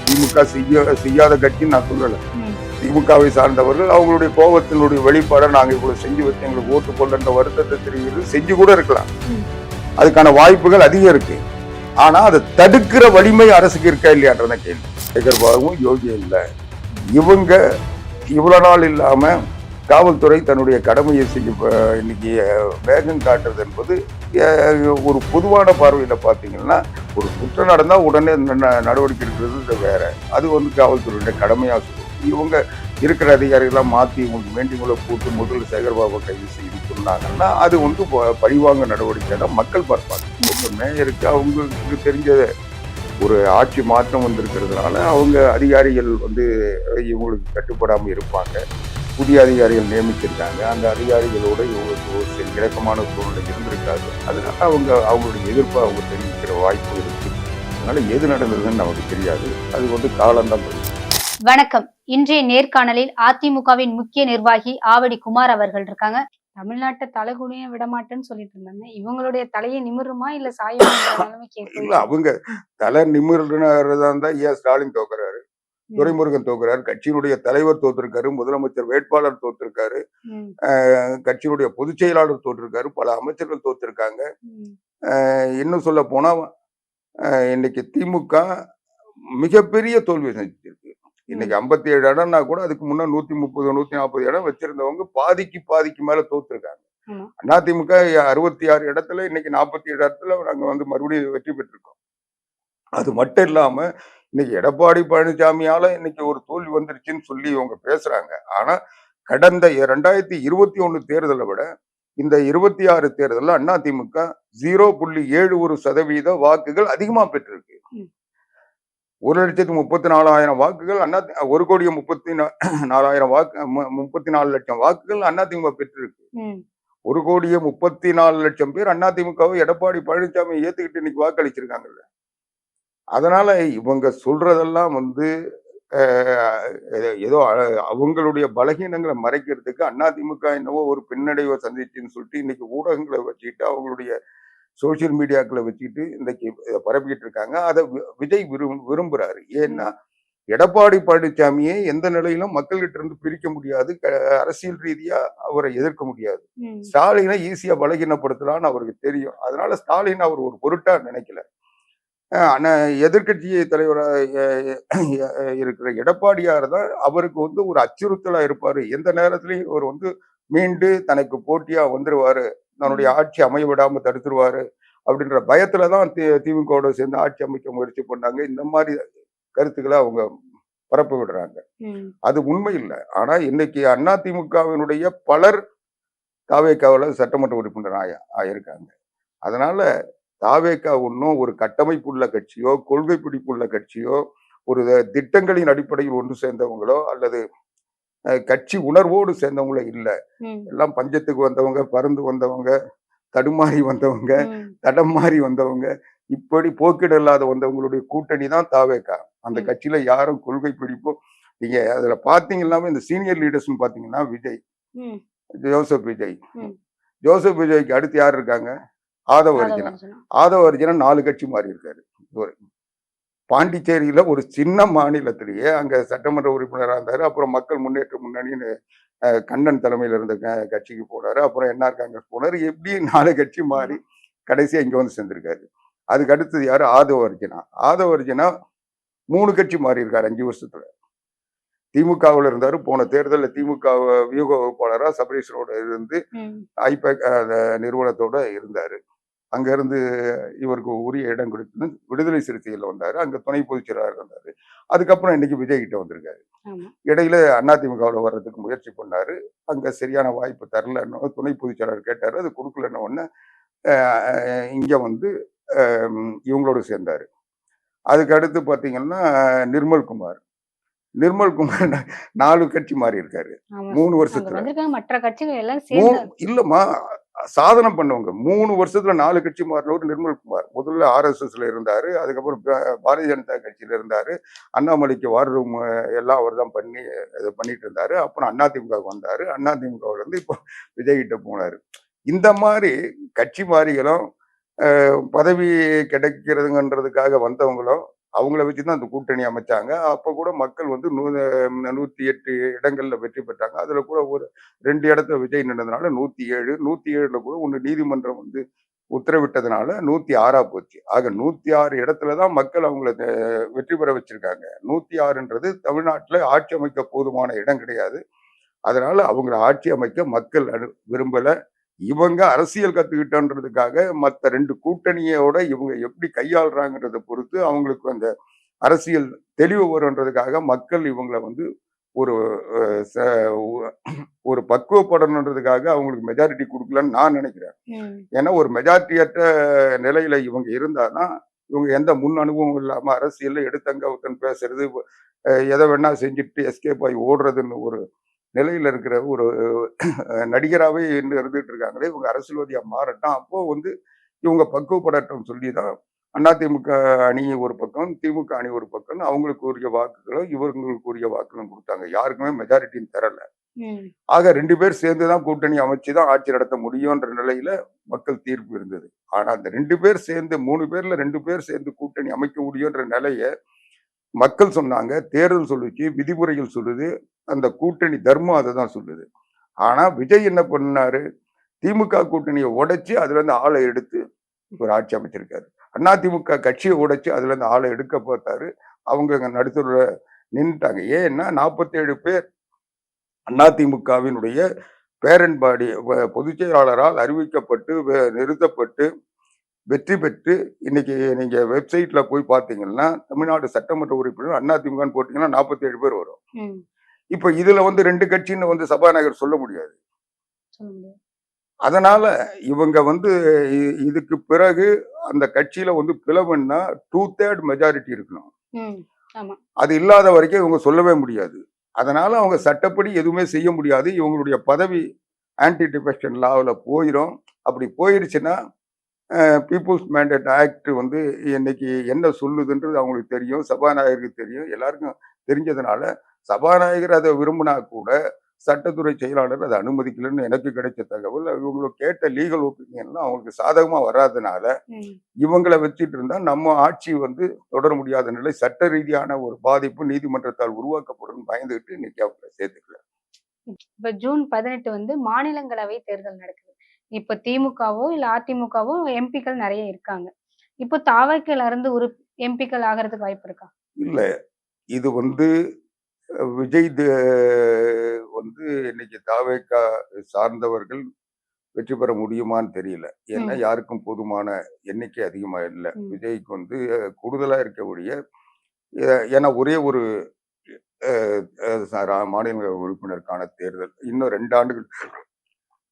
திமுக செய்யாத கட்சின்னு நான் சொல்லலை. திமுகவை சார்ந்தவர்கள் அவங்களுடைய கோபத்தினுடைய வெளிப்பாட நாங்க இவ்வளவு செஞ்சு வச்சு எங்களுக்கு ஓட்டு கொள்ளுன்ற வருத்தத்தை தெரிவிக்கிறது செஞ்சு கூட இருக்கலாம். அதுக்கான வாய்ப்புகள் அதிகம் இருக்கு. ஆனா அதை தடுக்கிற வலிமை அரசுக்கு இருக்கா இல்லையான்றத கேள்வி. சேகர் பாபுவும் யோகி இல்லை. இவங்க இவ்வளவு நாள் இல்லாம காவல்துறை தன்னுடைய கடமையை செய்ய இன்னைக்கு வேகம் காட்டுறது என்பது ஒரு பொதுவான பார்வையில பாத்தீங்கன்னா, ஒரு குற்றம் நடந்தா உடனே நடவடிக்கை எடுக்கிறது வேற. அது காவல்துறையுடைய கடமையா சொல்லுவோம். இவங்க இருக்கிற அதிகாரிகளாம் மாத்தி உங்களுக்கு வேண்டியவங்களை போட்டு முதல்ல சேகர்பாபு கைது செய்து சொன்னாங்கன்னா அது பழிவாங்க நடவடிக்கை தான் மக்கள் பார்ப்பாங்க. மேயருக்கு அவங்களுக்கு தெரிஞ்ச ஒரு ஆட்சி மாற்றம் வந்திருக்கிறதுனால அவங்க அதிகாரிகள் இவங்களுக்கு கட்டுப்படாமல் இருப்பாங்க. புதிய அதிகாரிகள் நியமிச்சிருக்காங்க. அந்த அதிகாரிகளோட இவங்களுக்கு ஒரு சில இணக்கமான சூழ்நிலை இருந்திருக்காது. அதனால அவங்களுடைய எதிர்ப்பை அவங்க தெரிவிக்கிற வாய்ப்பு இருக்கு. அதனால எது நடந்ததுன்னு நமக்கு தெரியாது. அது காலம்தான் தெரியும். வணக்கம். இன்றைய நேர்காணலில் அதிமுகவின் முக்கிய நிர்வாகி ஆவடி குமார் அவர்கள் இருக்காங்க. தமிழ்நாட்டை தலைகுனிய விடமாட்டேன்னு சொல்லிட்டு இருந்தாங்க. இவங்களுடைய தலையை நிமிருமா இல்ல சாயமா? இல்ல, அவங்க தலை நிமிர்றதா இருந்தா ஏன் ஸ்டாலின் தோக்குறாரு, துரைமுருகன் தோக்குறாரு, கட்சியினுடைய தலைவர் தோத்திருக்காரு, முதலமைச்சர் வேட்பாளர் தோத்திருக்காரு, கட்சியினுடைய பொதுச் செயலாளர் தோற்றிருக்காரு, பல அமைச்சர்கள் தோத்திருக்காங்க. இன்னும் சொல்ல போனா இன்னைக்கு திமுக மிகப்பெரிய தோல்வி செஞ்சிருக்கு. இன்னைக்கு 57 இடம்னா கூட அதுக்கு முன்ன 130 140 இடம் வச்சிருந்தவங்க பாதிக்கு மேல தோத்துருக்காங்க. அதிமுக 66 இடத்துல இன்னைக்கு 47 இடத்துல நாங்க மறுபடியும் வெற்றி பெற்றிருக்கோம். அது மட்டும் இல்லாம இன்னைக்கு எடப்பாடி பழனிசாமியால இன்னைக்கு ஒரு தோல்வி வந்துருச்சுன்னு சொல்லி இவங்க பேசுறாங்க. ஆனா கடந்த 2021 தேர்தலை விட இந்த 26 தேர்தலில் அதிமுக 0.71% வாக்குகள் அதிகமா பெற்றிருக்கு. 1,34,000 வாக்குகள் 1,34,000 வாக்கு 34 லட்சம் வாக்குகள் அதிமுக பெற்றிருக்கு. 1,34,00,000 பேர் அதிமுகவை எடப்பாடி பழனிசாமி ஏத்துக்கிட்டு இன்னைக்கு வாக்களிச்சிருக்காங்கல்ல. அதனால இவங்க சொல்றதெல்லாம் ஏதோ அவங்களுடைய பலகீனங்களை மறைக்கிறதுக்கு அதிமுக என்னவோ ஒரு பின்னடைவை சந்திச்சுன்னு சொல்லிட்டு இன்னைக்கு ஊடகங்களை வச்சுக்கிட்டு அவங்களுடைய சோசியல் மீடியாக்களை வச்சுக்கிட்டு இன்னைக்கு பரப்பிக்கிட்டு இருக்காங்க. அதை விஜய் விரும்புறாரு. ஏன்னா எடப்பாடி பழனிசாமியை எந்த நிலையிலும் மக்கள்கிட்ட இருந்து பிரிக்க முடியாது. அரசியல் ரீதியா அவரை எதிர்க்க முடியாது. ஸ்டாலினை ஈஸியா பலகீனப்படுத்தலான்னு அவருக்கு தெரியும். அதனால ஸ்டாலின் அவர் ஒரு பொருட்டா நினைக்கல. எதிர்கட்சி தலைவராக இருக்கிற எடப்பாடியார் தான் அவருக்கு ஒரு அச்சுறுத்தலா இருப்பாரு. எந்த நேரத்திலையும் அவர் மீண்டு தனக்கு போட்டியா வந்துருவாரு, தன்னுடைய ஆட்சி அமைய விடாம தடுத்துருவாரு அப்படின்ற பயத்துலதான் திமுகவோட சேர்ந்து ஆட்சி அமைக்க முயற்சி பண்ணாங்க. இந்த மாதிரி கருத்துக்களை அவங்க பரப்ப விடுறாங்க. அது உண்மை இல்லை. ஆனா இன்னைக்கு அதிமுகவினுடைய பலர் தாவேக்காவில் சட்டமன்ற உறுப்பினர் ஆயிருக்காங்க. அதனால தாவேக்கா ஒன்றும் ஒரு கட்டமைப்புள்ள கட்சியோ கொள்கை பிடிப்புள்ள கட்சியோ ஒரு திட்டங்களின் அடிப்படையில் ஒன்று சேர்ந்தவங்களோ அல்லது கட்சி உணர்வோடு சேர்ந்தவங்களோ இல்லை. எல்லாம் பஞ்சத்துக்கு வந்தவங்க, பறந்து வந்தவங்க, தடுமாறி வந்தவங்க, தடம் மாறி வந்தவங்க, இப்படி போக்கிட இல்லாத வந்தவங்களுடைய கூட்டணி தான் தாவேக்கா. அந்த கட்சியில யாரும் கொள்கை பிடிப்போ நீங்க அதுல பாத்தீங்கன்னா இந்த சீனியர் லீடர்ஸ் பாத்தீங்கன்னா விஜய், ஜோசப் விஜய்க்கு அடுத்து யார் இருக்காங்க? ஆதவ அர்ஜுனா 4 கட்சி மாறி இருக்காரு. பாண்டிச்சேரியில ஒரு சின்ன மாநிலத்திலேயே அங்க சட்டமன்ற உறுப்பினராக இருந்தாரு. அப்புறம் மக்கள் முன்னேற்ற முன்னணின்னு கண்ணன் தலைமையில இருந்த கட்சிக்கு போனாரு. அப்புறம் என்ஆர் காங்கிரஸ் போனாரு. எப்படி 4 கட்சி மாறி கடைசியா இங்க சேர்ந்திருக்காரு. அதுக்கு அடுத்தது யாரு? ஆதவ அர்ஜுனா 3 கட்சி மாறி இருக்காரு 5 வருஷத்துல. திமுகவில் இருந்தாரு. போன தேர்தலில் திமுக வியூக வகுப்பாளராக சபரீஷனோட இருந்து ஐபேக் நிறுவனத்தோட இருந்தாரு. அங்க இருந்து இவருக்கு உரிய இடம் கொடுத்து விடுதலை சிறுத்தைகள் வந்தாரு. அங்க துணை பொதுச் செயலாளர் வந்தாரு. அதுக்கப்புறம் இன்னைக்கு விஜய் கிட்ட வந்திருக்காரு. இடையில அதிமுகவில் வர்றதுக்கு முயற்சி பண்ணாரு. அங்க சரியான வாய்ப்பு தரலன்னு துணை பொதுச் செயலாளர் கேட்டாரு. அது கொடுக்கலன்னு ஒண்ணு இங்க இவங்களோட சேர்ந்தாரு. அதுக்கு அடுத்து பாத்தீங்கன்னா நிர்மல்குமார் 4 கட்சி மாறி இருக்காரு 3 வருஷத்துல. மற்ற கட்சிகள் எல்லாம் இல்லம்மா, சாதனை பண்ணவங்க 3 வருஷத்துல 4 கட்சி மாறினவர் நிர்மல்குமார். முதல்ல RSSல இருந்தாரு. அதுக்கப்புறம் பாரதிய ஜனதா கட்சியில இருந்தாரு. அண்ணாமலைக்கு வார் ரூம் எல்லாம் அவர் தான் பண்ணிட்டு இருந்தாரு. அப்புறம் அதிமுக வந்தாரு. அதிமுகவுல இருந்து இப்போ விஜய் கிட்ட போனாரு. இந்த மாதிரி கட்சி மாறிகளும் பதவி கிடைக்கிறதுங்கன்றதுக்காக வந்தவங்களும் அவங்கள வச்சுதான் அந்த கூட்டணி அமைச்சாங்க. அப்ப கூட மக்கள் வந்து 108 இடங்கள்ல வெற்றி பெற்றாங்க. அதுல கூட ஒரு 2 இடத்துல விஜய் நின்னதுனால 107, 107ல கூட ஒண்ணு நீதிமன்றம் வந்து உத்தரவிட்டதுனால 106 போச்சு. ஆக 106 இடத்துல தான் மக்கள் அவங்கள வெற்றி பெற வச்சிருக்காங்க. 106ன்றது தமிழ்நாட்டுல ஆட்சி அமைக்க போதுமான இடம் கிடையாது. அதனால அவங்கள ஆட்சி அமைக்க மக்கள் விரும்பல. இவங்க அரசியல் கத்துக்கிட்டோன்றதுக்காக மத்த 2 கூட்டணியோட இவங்க எப்படி கையாளுறாங்கன்றத பொறுத்து அவங்களுக்கு அந்த அரசியல் தெளிவு வரும்ன்றதுக்காக மக்கள் இவங்கள வந்து ஒரு ஒரு பக்குவப்படணுன்றதுக்காக அவங்களுக்கு மெஜாரிட்டி கொடுக்கலன்னு நான் நினைக்கிறேன். ஏன்னா ஒரு மெஜாரிட்டியற்ற நிலையில இவங்க இருந்தாதான் இவங்க எந்த முன் அனுபவம் இல்லாம அரசியல்ல எடுத்தங்க ஒருத்தன் பேசுறது, எதை வேணா செஞ்சுட்டு எஸ்கேப் ஆகி ஓடுறதுன்னு ஒரு நிலையில இருக்கிற ஒரு நடிகராகவே இன்னும் இருந்துட்டு இருக்காங்களே, இவங்க அரசியல்வாதியா மாறட்டும். அப்போ வந்து இவங்க பக்குவப்படட்டும் சொல்லிதான் அதிமுக அணி ஒரு பக்கம், திமுக அணி ஒரு பக்கம், அவங்களுக்கு உரிய வாக்குகளும் இவங்களுக்கு உரிய வாக்குகளும் கொடுத்தாங்க. யாருக்குமே மெஜாரிட்டின்னு தரல. ஆக 2 பேர் சேர்ந்துதான் கூட்டணி அமைச்சுதான் ஆட்சி நடத்த முடியும்ன்ற நிலையில மக்கள் தீர்ப்பு இருந்தது. ஆனா அந்த 2 பேர் சேர்ந்து 3 பேர்ல 2 பேர் சேர்ந்து கூட்டணி அமைக்க முடியும்ன்ற நிலைய மக்கள் சொன்னாங்க, தேர்தல் சொல்லுச்சு, விதிமுறைகள் சொல்லுது, அந்த கூட்டணி தர்மம் அதை தான் சொல்லுது. ஆனா விஜய் என்ன பண்ணாரு, திமுக கூட்டணியை உடைச்சு அதுல இருந்து ஆளை எடுத்து ஒரு ஆட்சி அமைச்சிருக்காரு. அதிமுக கட்சியை உடைச்சு அதுல இருந்து ஆளை எடுக்க பார்த்தாரு. அவங்க நடுத்தர நின்றுட்டாங்க. ஏன்னா 47 பேர் அதிமுகவினுடைய பேரன் பாடி பொதுச் செயலாளரால் அறிவிக்கப்பட்டு நிறுத்தப்பட்டு வெற்றி பெற்று இன்னைக்கு நீங்க வெப்சைட்ல போய் பாத்தீங்கன்னா தமிழ்நாடு சட்டமன்ற உறுப்பினர் அதிமுக போட்டீங்கன்னா 47 பேர் வரும். இப்ப இதுல வந்து 2 கட்சின்னு வந்து சபாநாயகர் சொல்ல முடியாது. அதனால இவங்க வந்து இதுக்கு பிறகு அந்த கட்சியில வந்து பிளவுன்னா 2/3 மெஜாரிட்டி இருக்கணும். அது இல்லாத வரைக்கும் இவங்க சொல்லவே முடியாது. அதனால அவங்க சட்டப்படி எதுவுமே செய்ய முடியாது. இவங்களுடைய பதவி ஆன்டி டிஃபெக்ஷன் லாவில் போயிடும். அப்படி போயிடுச்சுன்னா பீப்புள்ஸ் மேண்டேட் ஆக்ட் வந்து இன்னைக்கு என்ன சொல்லுதுன்றது அவங்களுக்கு தெரியும், சபாநாயகருக்கு தெரியும், எல்லாருக்கும் தெரிஞ்சதுனால சபாநாயகர் அதை விரும்பினா கூட சட்டத்துறை செயலாளர் அதை அனுமதிக்கலன்னு எனக்கு கிடைச்ச தகவல். இவங்களுக்கு கேட்ட லீகல் ஒப்பீனியன்லாம் அவங்களுக்கு சாதகமா வராதனால இவங்களை வச்சுட்டு இருந்தா நம்ம ஆட்சி வந்து தொடர முடியாத நிலை, சட்ட ரீதியான ஒரு பாதிப்பு நீதிமன்றத்தால் உருவாக்கப்படும் பயந்துகிட்டு இன்னைக்கு அவங்களை சேர்த்துக்கல. இப்ப ஜூன் 18 வந்து மாநிலங்களவை தேர்தல் நடக்குது. இப்ப திமுகவோ இல்ல அதிமுகவோ எம்பிக்கள் நிறைய இருக்காங்க. இப்போ தாவைக்கல இருந்து ஒரு எம்பிக்கள் ஆகிறதுக்கு வாய்ப்பு இருக்கா? இல்ல, இது வந்து விஜய் வந்து இன்னைக்கு தாவேக்கா சார்ந்தவர்கள் வெற்றி பெற முடியுமான்னு தெரியல. ஏன்னா யாருக்கும் போதுமான எண்ணிக்கை அதிகமா இல்லை. விஜய்க்கு வந்து கூடுதலா இருக்கக்கூடிய ஏன்னா ஒரே ஒரு மாநில உறுப்பினருக்கான தேர்தல் இன்னும் 2 ஆண்டுகள்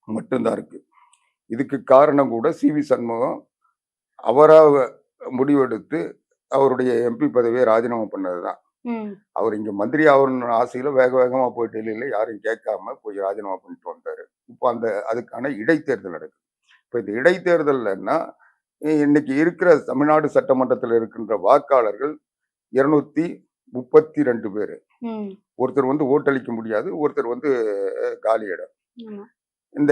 மட்டும்தான் இருக்கு. இதுக்கு காரணம் கூட சி.வி. சண்முகம் அவராக முடிவெடுத்து அவருடைய எம்பி பதவியை ராஜினாமா பண்ணதுதான். அவர் இங்க மந்திரி ஆகணும்னு ஆசையில வேக வேகமா போய் டெல்லியில யாரும் கேட்காம போய் ராஜினாமா பண்ணிட்டு வந்தாரு. இப்போ அதுக்கான இடைத்தேர்தல் நடக்குது. இப்ப இந்த இடைத்தேர்தல்னா இன்னைக்கு இருக்கிற தமிழ்நாடு சட்டமன்றத்தில் இருக்கின்ற வாக்காளர்கள் 232 பேரு. ஒருத்தர் வந்து ஓட்டளிக்க முடியாது, ஒருத்தர் வந்து காலி இடம். இந்த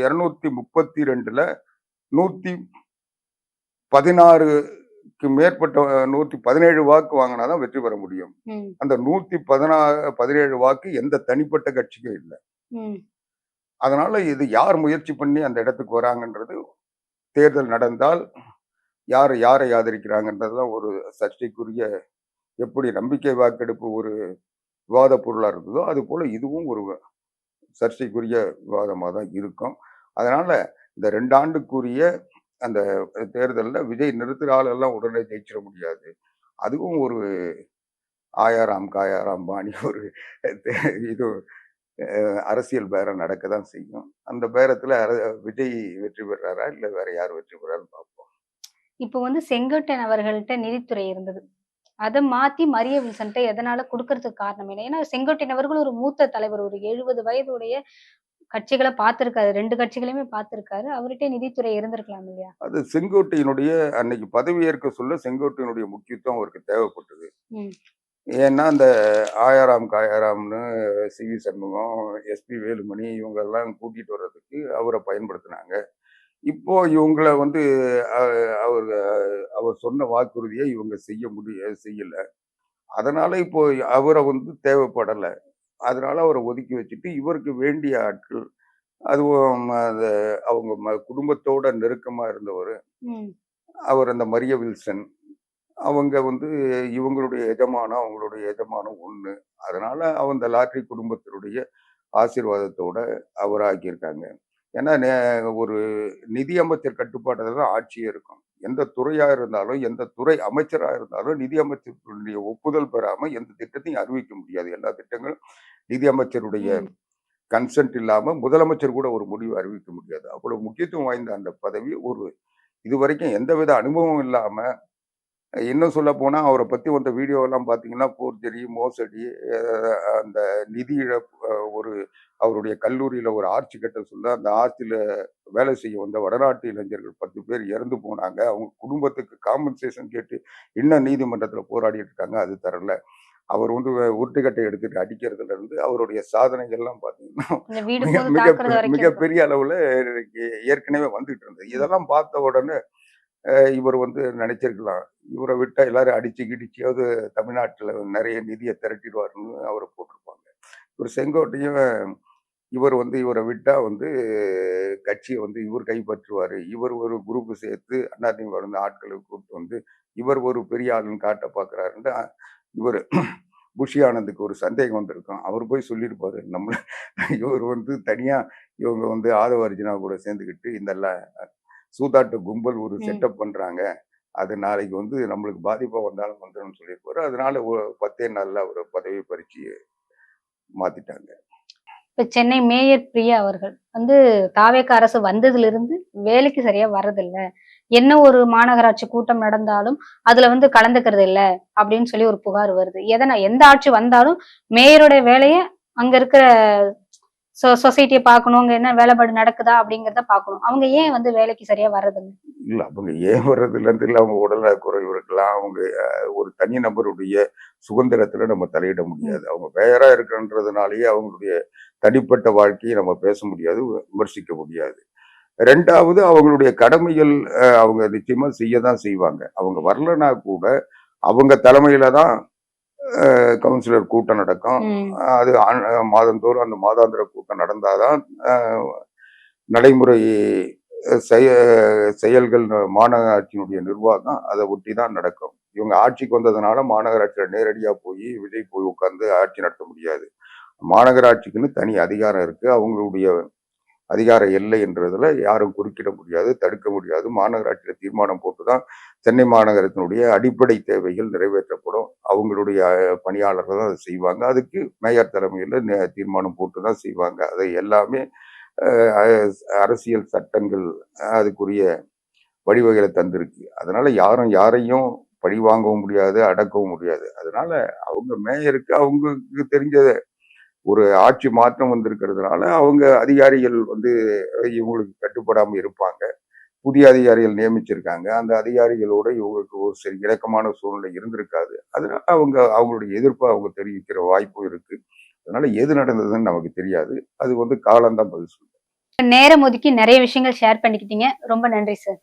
232ல 116க்கு மேற்பட்ட 117 வாக்கு வாங்கினாதான் வெற்றி பெற முடியும். அந்த 117 வாக்கு எந்த தனிப்பட்ட கட்சிக்கும் இல்லை. அதனால இது யார் முயற்சி பண்ணி அந்த இடத்துக்கு வராங்கன்றது தேர்தல் நடந்தால் யாரை ஆதரிக்கிறாங்கன்றதுதான் ஒரு சர்ச்சைக்குரிய, எப்படி நம்பிக்கை வாக்கெடுப்பு ஒரு விவாத பொருளா இருக்குதோ அது போல இதுவும் ஒரு சர்ச்சைக்குரிய விவாதமாக தான் இருக்கும். அதனால இந்த 2 ஆண்டுக்குரிய அந்த தேர்தலில் விஜய் நிறுத்துற ஆளெல்லாம் உடனே ஜெயிச்சிட முடியாது. அதுவும் ஒரு ஆயாராம் காயாராம் பாணி ஒரு இது அரசியல் பேரம் நடக்க தான் செய்யும். அந்த பேரத்துல விஜய் வெற்றி பெறாரா இல்ல வேற யார் வெற்றி பெறாருன்னு பார்ப்போம். இப்போ வந்து செங்கோட்டையன் அவர்கள்ட்ட நிதித்துறை இருந்தது, அதை மாத்தி மரிய வில்சன்ட்ட எதனால கொடுக்கறதுக்கு காரணம் இல்லை? ஏன்னா செங்கோட்டையன் அவர்கள் ஒரு மூத்த தலைவர், ஒரு 70 வயதுடைய கட்சிகளை பார்த்திருக்காரு, 2 கட்சிகளையுமே பார்த்திருக்காரு. அவர்கிட்ட நிதித்துறை இருந்திருக்கலாம் இல்லையா? அது செங்கோட்டையினுடைய அன்னைக்கு பதவி ஏற்க சொல்ல செங்கோட்டையினுடைய முக்கியத்துவம் அவருக்கு தேவைப்பட்டது. ஏன்னா அந்த ஆயாராம் காயாராம்னு சி.வி. சண்முகம், எஸ்.பி. வேலுமணி இவங்க எல்லாம் கூட்டிட்டு வர்றதுக்கு அவரை பயன்படுத்தினாங்க. இப்போ இவங்கள வந்து அ அவர் அவர் சொன்ன வாக்குறுதிய இவங்க செய்யல. அதனால இப்போ அவர வந்து தேவைப்படல. அதனால அவர ஒதுக்கி வச்சுட்டு, இவருக்கு வேண்டிய ஆட்கள், அதுவும் அவங்க குடும்பத்தோட நெருக்கமா இருந்தவரு. ம். அவர் அந்த மரிய வில்சன். அவங்க வந்து இவங்களுடைய எஜமானம், அவங்களுடைய எஜமானம் ஒண்ணு. அதனால அந்த லாட்டரி குடும்பத்தினுடைய ஆசீர்வாதத்தோட அவர ஆக்கியிருக்காங்க. ஏன்னா, ஒரு நிதி அமைச்சர் கட்டுப்பாட்டுல தான் ஆட்சியே இருக்கும். எந்த துறையா இருந்தாலும், எந்த துறை அமைச்சரா இருந்தாலும், நிதி அமைச்சருடைய ஒப்புதல் பெறாம எந்த திட்டத்தையும் அறிவிக்க முடியாது. எல்லா திட்டங்களும் நிதி அமைச்சருடைய ம். கன்சென்ட் இல்லாம முதலமைச்சர் கூட ஒரு முடிவு அறிவிக்க முடியாது. அவ்வளவு முக்கியத்துவம் வாய்ந்த அந்த பதவி இதுவரைக்கும் எந்தவித அனுபவம் இல்லாம, இன்னும் சொல்லப்போனா அவர பத்தி வந்த வீடியோலாம் பார்த்தீங்கன்னா, ஃபோர்ஜரி, மோசடி, அ அந்த நிதி இழப்பு, ஒரு அவருடைய கல்லூரியில ஒரு ஆர்ச் கட்ட சொல்ல, அந்த ஆர்ச்சில வேலை செய்ய வந்த வடநாட்டு இளைஞர்கள் 10 பேர் இறந்து போனாங்க. அவங்க குடும்பத்துக்கு காம்பன்சேஷன் கேட்டு இன்னும் நீதிமன்றத்தில போராடிட்டு இருக்காங்க. அது தரல. அவர் வந்து உருட்டுக்கட்டை எடுத்துட்டு அடிக்கிறதுல இருந்து அவருடைய சாதனைகள்லாம் பார்த்தீங்கன்னா, இந்த வீடு மிக புகுந்து மிக தாக்குறது வரைக்கும் இருக்கும். மிகப்பெரிய அளவுல ஏற்கனவே வந்துட்டு இருந்தது. ம். இதெல்லாம் பார்த்த உடனே இவர் வந்து நினைச்சிருக்கலாம். இவர விட்டா எல்லாரும் அடிச்சு கிடிச்சியாவது தமிழ்நாட்டுல நெறைய நிதிய திரட்டிடுவாருன்னு அவர போட்டிருப்பாங்க. இவர் செங்கோட்டையும் இவர் வந்து இவர விட்டா வந்து கட்சிய வந்து இவர் கைப்பற்றுவாரு. இவர் ஒரு குரூப் சேர்த்து அதிமுக ல இருந்து ஆட்கள கூப்பிட்டு வந்து, இவர் ஒரு பெரிய ஆளுன்னு காட்ட பார்க்கிறாருன்ட்டு இவரு புஷி ஆனந்துக்கு ஒரு சந்தேகம் வந்திருக்கும். அவரு போய் சொல்லியிருப்பாரு. இவர் வந்து தனியா இவங்க வந்து ஆதவ அர்ஜுனா கூட சேர்ந்துக்கிட்டு இந்த சூதாட்ட கும்பல் ஒரு ம். செட்டப் பண்றாங்க. அது நாளைக்கு வந்து நம்மளுக்கு பாதிப்பா வந்தாலும் வந்துரும்னு சொல்லியிருப்பாரு. அதனால 10 நாள்ல அவர பதவி பறிச்சு மாத்திட்டாங்க. இப்ப சென்னை மேயர் பிரியா அவர்கள் வந்து தாவேகா அரசு வந்ததிலிருந்து வேலைக்கு சரியா வர்றதில்ல. என்ன ஒரு மாநகராட்சி கூட்டம் நடந்தாலும், அதுல வந்து கலந்துக்கிறது இல்ல அப்படின்னு சொல்லி ஒரு புகார் வருது. எந்த ஆட்சி வந்தாலும் மேயரோட வேலைய அங்க இருக்கிற சொசைட்டிய பார்க்கணும். அங்க என்ன வேலைப்பாடு நடக்குதா அப்படிங்கிறத பார்க்கணும். அவங்க ஏன் வந்து வேலைக்கு சரியா வர்றதில்ல? இல்ல அவங்க ஏன் வர்றதில்லன்னு தெரியல. அவங்க உடல்நல குறைவு இருக்கலாம். அவங்க ஒரு தனி நபருடைய சுதந்திரத்துல நம்ம தலையிட ம். முடியாது. அவங்க மேயரா இருக்கன்றதுனாலயே அவங்களுடைய தனிப்பட்ட வாழ்க்கைய நம்ம பேச முடியாது, விமர்சிக்க முடியாது. 2வது அவங்களுடைய கடமைகள் அவங்க நிச்சயமா செய்ய தான் செய்வாங்க. அவங்க வரலனா கூட, அவங்க தலைமையில தான் கவுன்சிலர் கூட்டம் நடக்கும். ம். அது மாதந்தோறும் அந்த மாதாந்திர கூட்டம் நடந்தா தான் அ நடைமுறை செய செயல்கள் மாநகராட்சியினுடைய நிர்வாகம் அத ஒட்டி தான் நடக்கும். இவங்க ஆட்சிக்கு வந்ததுனால மாநகராட்சியில நேரடியா விஜய் போய் உட்கார்ந்து ஆட்சி நடத்த முடியாது. மாநகராட்சிக்குன்னு தனி அதிகாரம் இருக்கு. அவங்களுடைய அதிகார எல்லைன்றதுல யாரும் குறுக்கிட முடியாது, தடுக்க முடியாது. மாநகராட்சியில தீர்மானம் போட்டு தான் சென்னை மாநகரத்தினுடைய அடிப்படை தேவைகள் நிறைவேற்றப்படும். அவங்களுடைய பணியாளர்கள் தான் அத செய்வாங்க. அதுக்கு மேயர் தலைமையில தீர்மானம் போட்டு தான் செய்வாங்க. அதை எல்லாமே அ அரசியல் சட்டங்கள் அதுக்குரிய வழிவகைகளை தந்திருக்கு. அதனால யாரும் யாரையும் பழி வாங்கவும் முடியாது, அடக்கவும் முடியாது. அதனால அவங்க மேயருக்கு அவங்களுக்கு தெரிஞ்ச ஒரு ஆட்சி மாற்றம் வந்திருக்கிறதுனால, அவங்க அதிகாரிகள் வந்து இவங்களுக்கு கட்டுப்படாம இருப்பாங்க. புதிய அதிகாரிகள் நியமிச்சிருக்காங்க. அந்த அதிகாரிகளோட இவங்களுக்கு ஒரு சரி இணக்கமான சூழ்நிலை இருந்திருக்காது. அதனால அவங்களுடைய எதிர்ப்ப அவங்க தெரிவிக்கிற வாய்ப்பும் இருக்கு. அதனால எது நடந்ததுன்னு நமக்கு தெரியாது. அது வந்து காலம் தான் பதில் சொல்லும். நேரம் ஒதுக்கி நெறைய விஷயங்கள் ஷேர் பண்ணிக்கிட்டீங்க. ரொம்ப நன்றி சார்.